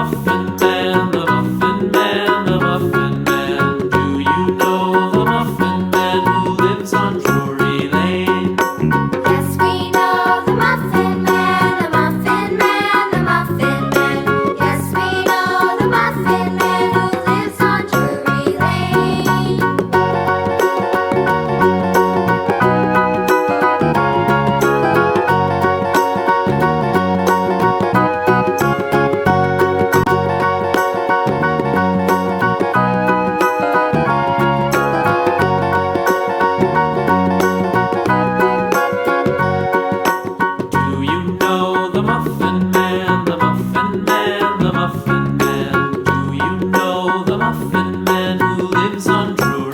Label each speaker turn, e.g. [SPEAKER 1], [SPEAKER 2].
[SPEAKER 1] Muffin Man, the Muffin Man, the Muffin Man. Do you know the Muffin Man who lives on Drury Lane?
[SPEAKER 2] Yes, we know the Muffin Man, the Muffin Man, the Muffin Man. Yes, we know the Muffin Man who lives on Drury Lane.
[SPEAKER 1] Do you know the Muffin Man, the Muffin Man, the Muffin Man? Do you know the Muffin Man who lives on Drury